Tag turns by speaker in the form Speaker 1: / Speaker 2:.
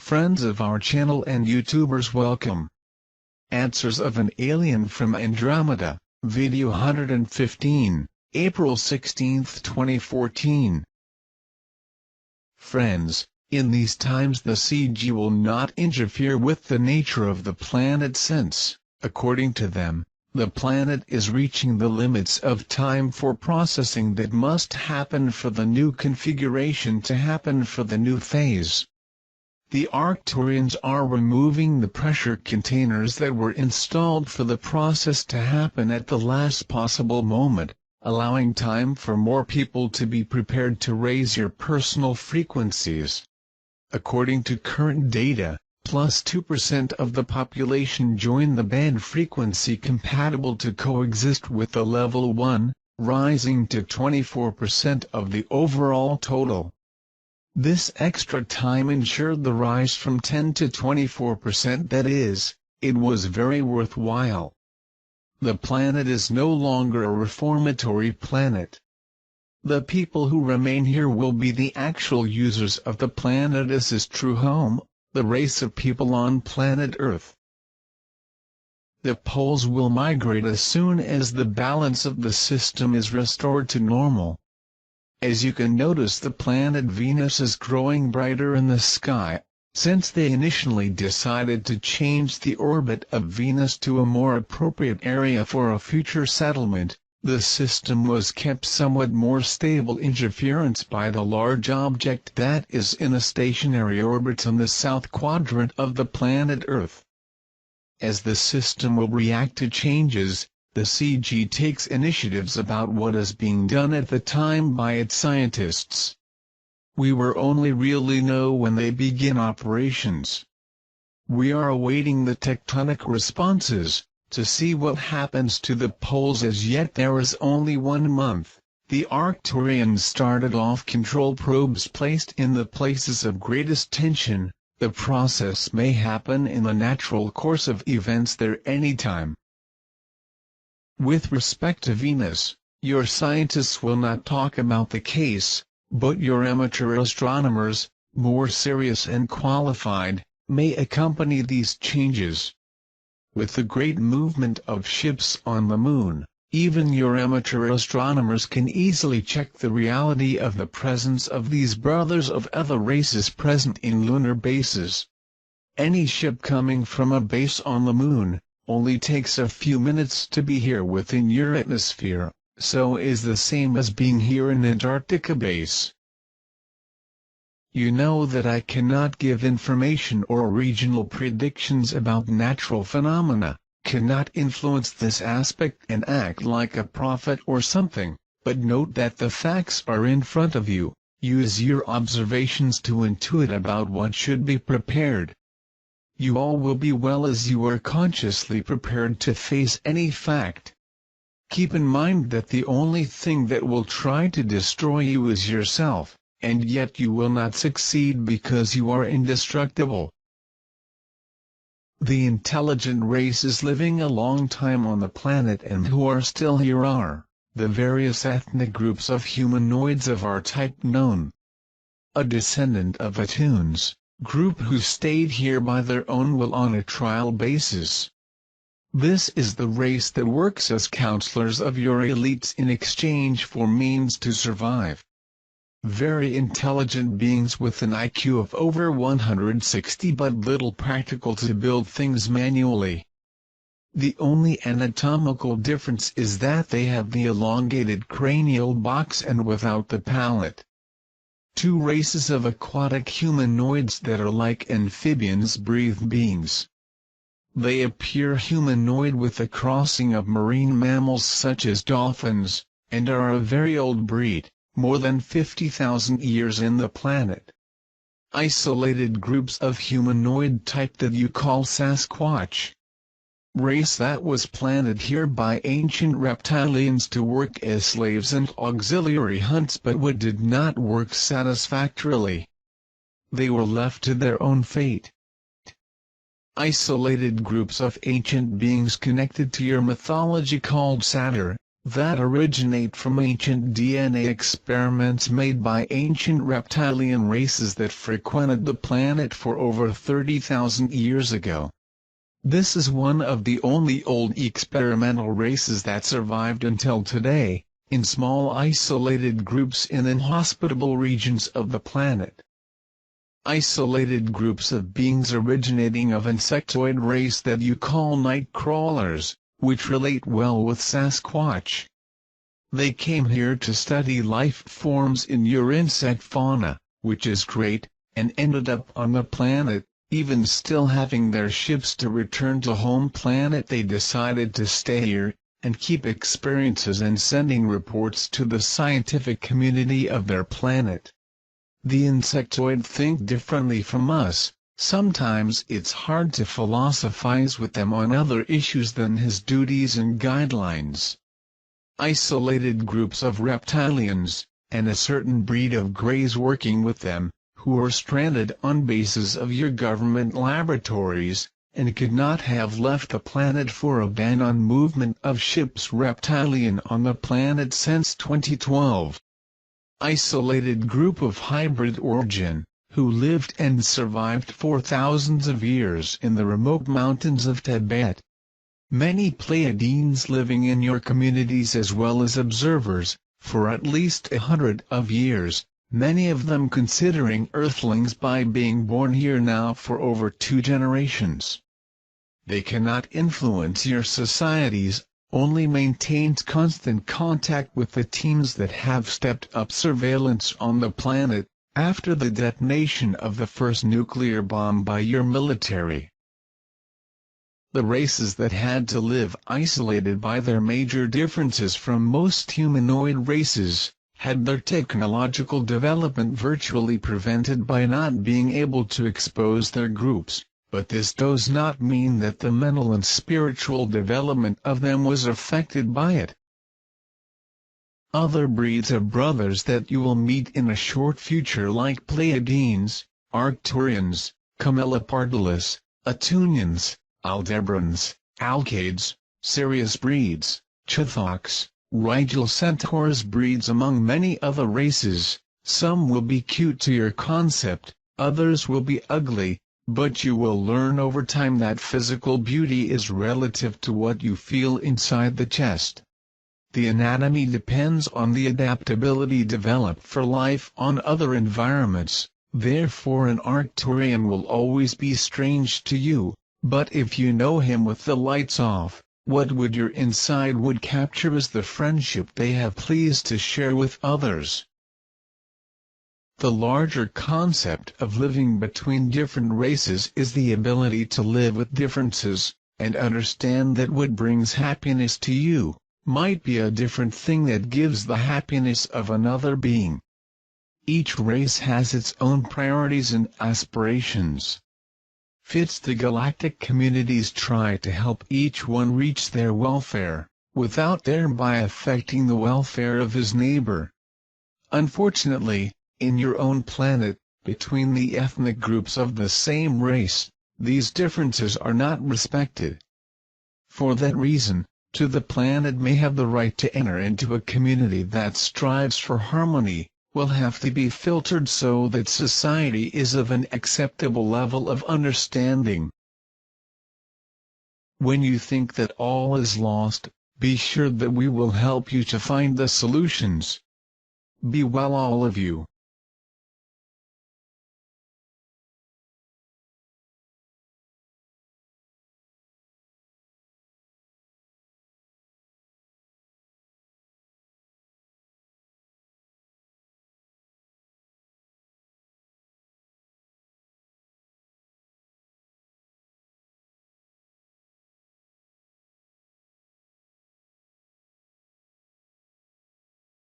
Speaker 1: Friends of our channel and YouTubers, welcome. Answers of an Alien from Andromeda, Video 115, April 16, 2014. Friends, in these times the CG will not interfere with the nature of the planet since, according to them, the planet is reaching the limits of time for processing that must happen for the new configuration to happen for the new phase. The Arcturians are removing the pressure containers that were installed for the process to happen at the last possible moment, allowing time for more people to be prepared to raise your personal frequencies. According to current data, plus 2% of the population join the band frequency compatible to coexist with the level 1, rising to 24% of the overall total. This extra time ensured the rise from 10 to 24%. That is, it was very worthwhile. The planet is no longer a reformatory planet. The people who remain here will be the actual users of the planet as its true home, the race of people on planet Earth. The poles will migrate as soon as the balance of the system is restored to normal. As you can notice, the planet Venus is growing brighter in the sky. Since they initially decided to change the orbit of Venus to a more appropriate area for a future settlement, the system was kept somewhat more stable interference by the large object that is in a stationary orbit on the south quadrant of the planet Earth. As the system will react to changes, the CG takes initiatives about what is being done at the time by its scientists. We will only really know when they begin operations. We are awaiting the tectonic responses, to see what happens to the poles. As yet there is only 1 month. The Arcturians started off control probes placed in the places of greatest tension. The process may happen in the natural course of events there anytime. With respect to Venus, your scientists will not talk about the case, but your amateur astronomers, more serious and qualified, may accompany these changes. With the great movement of ships on the Moon, even your amateur astronomers can easily check the reality of the presence of these brothers of other races present in lunar bases. Any ship coming from a base on the Moon only takes a few minutes to be here within your atmosphere, so is the same as being here in Antarctica base. You know that I cannot give information or regional predictions about natural phenomena, cannot influence this aspect and act like a prophet or something, but note that the facts are in front of you. Use your observations to intuit about what should be prepared. You all will be well as you are consciously prepared to face any fact. Keep in mind that the only thing that will try to destroy you is yourself, and yet you will not succeed because you are indestructible. The intelligent races living a long time on the planet and who are still here are the various ethnic groups of humanoids of our type known. A descendant of Atunes group who stayed here by their own will on a trial basis. This is the race that works as counselors of your elites in exchange for means to survive. Very intelligent beings with an IQ of over 160 but little practical to build things manually. The only anatomical difference is that they have the elongated cranial box and without the palate. 2 races of aquatic humanoids that are like amphibians breathe beings. They appear humanoid with a crossing of marine mammals such as dolphins, and are a very old breed, more than 50,000 years in the planet. Isolated groups of humanoid type that you call Sasquatch. Race that was planted here by ancient reptilians to work as slaves and auxiliary hunts, but what did not work satisfactorily. They were left to their own fate. Isolated groups of ancient beings connected to your mythology called Satyr, that originate from ancient DNA experiments made by ancient reptilian races that frequented the planet for over 30,000 years ago. This is one of the only old experimental races that survived until today, in small isolated groups in inhospitable regions of the planet. Isolated groups of beings originating of insectoid race that you call night crawlers, which relate well with Sasquatch. They came here to study life forms in your insect fauna, which is great, and ended up on the planet. Even still having their ships to return to home planet, they decided to stay here, and keep experiences and sending reports to the scientific community of their planet. The insectoid think differently from us. Sometimes it's hard to philosophize with them on other issues than his duties and guidelines. Isolated groups of reptilians, and a certain breed of greys working with them, who are stranded on bases of your government laboratories, and could not have left the planet for a ban on movement of ships reptilian on the planet since 2012. Isolated group of hybrid origin, who lived and survived for thousands of years in the remote mountains of Tibet. Many Pleiadians living in your communities as well as observers, for at least 100 of years, many of them considering Earthlings by being born here now for over 2 generations. They cannot influence your societies, only maintains constant contact with the teams that have stepped up surveillance on the planet, after the detonation of the first nuclear bomb by your military. The races that had to live isolated by their major differences from most humanoid races, had their technological development virtually prevented by not being able to expose their groups, but this does not mean that the mental and spiritual development of them was affected by it. Other breeds of brothers that you will meet in a short future like Pleiadians, Arcturians, Camelopardalis, Atunians, Aldebarans, Alcades, Sirius breeds, Chithoks, Rigel centaurs breeds among many other races. Some will be cute to your concept, others will be ugly, but you will learn over time that physical beauty is relative to what you feel inside the chest. The anatomy depends on the adaptability developed for life on other environments, therefore an Arcturian will always be strange to you, but if you know him with the lights off, what would your inside would capture is the friendship they have pleased to share with others. The larger concept of living between different races is the ability to live with differences, and understand that what brings happiness to you might be a different thing that gives the happiness of another being. Each race has its own priorities and aspirations. Fits the galactic communities try to help each one reach their welfare, without thereby affecting the welfare of his neighbor. Unfortunately, in your own planet, between the ethnic groups of the same race, these differences are not respected. For that reason, the planet may have the right to enter into a community that strives for harmony, will have to be filtered so that society is of an acceptable level of understanding. When you think that all is lost, be sure that we will help you to find the solutions. Be well all of you.